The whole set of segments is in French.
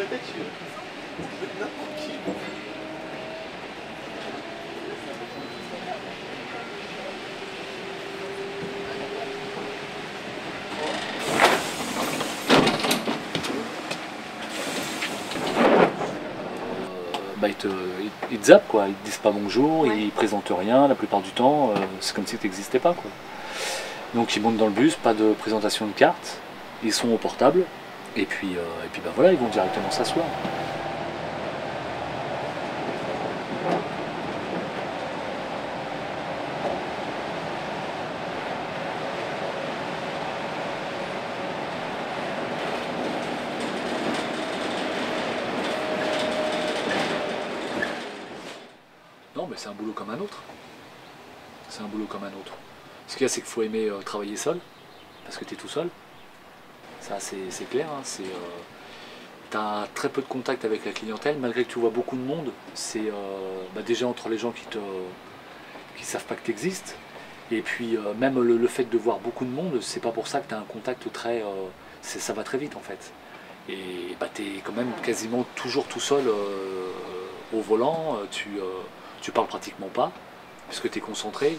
tête, je fais n'importe qui. Ils te zappent quoi, ils te disent pas bonjour, ouais. Ils présentent rien la plupart du temps, c'est comme si tu n'existais pas quoi. Donc ils montent dans le bus, pas de présentation de carte, ils sont au portable, et puis ben voilà, ils vont directement s'asseoir. Non, mais c'est un boulot comme un autre. C'est un boulot comme un autre. Ce qu'il y a, c'est qu'il faut aimer travailler seul, parce que tu es tout seul. Ça, c'est clair. Hein, tu as très peu de contact avec la clientèle, malgré que tu vois beaucoup de monde. C'est déjà entre les gens qui savent pas que tu existes. Et puis, même le fait de voir beaucoup de monde, c'est pas pour ça que tu as un contact très. Ça va très vite en fait. Et tu es quand même quasiment toujours tout seul au volant. Tu parles pratiquement pas, puisque tu es concentré.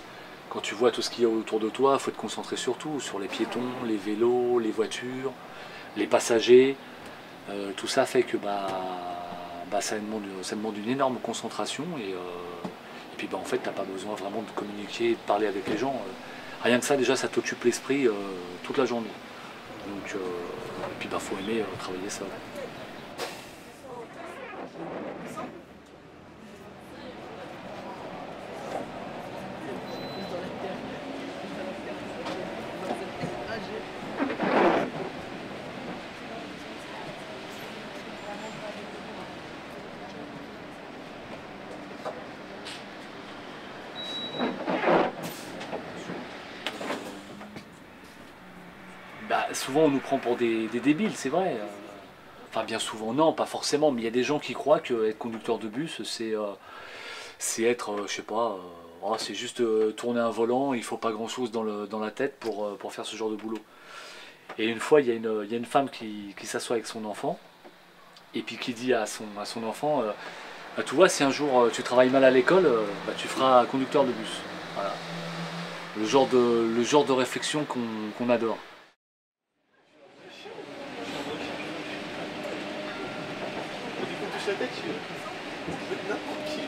Quand tu vois tout ce qu'il y a autour de toi, il faut te concentrer surtout sur les piétons, les vélos, les voitures, les passagers. Tout ça fait que ça demande une énorme concentration et puis en fait tu n'as pas besoin vraiment de communiquer, de parler avec les gens. Rien que ça déjà ça t'occupe l'esprit toute la journée. Donc et puis faut aimer travailler ça. Souvent on nous prend pour des débiles, c'est vrai. Enfin bien souvent non, pas forcément, mais il y a des gens qui croient qu'être conducteur de bus c'est être, je sais pas, c'est juste tourner un volant, il faut pas grand chose dans la tête pour faire ce genre de boulot. Et une fois il y a une femme qui s'assoit avec son enfant, et puis qui dit à son enfant, tu vois si un jour tu travailles mal à l'école, tu feras conducteur de bus. Voilà. Le genre de réflexion qu'on adore. La tête, je fais n'importe qui.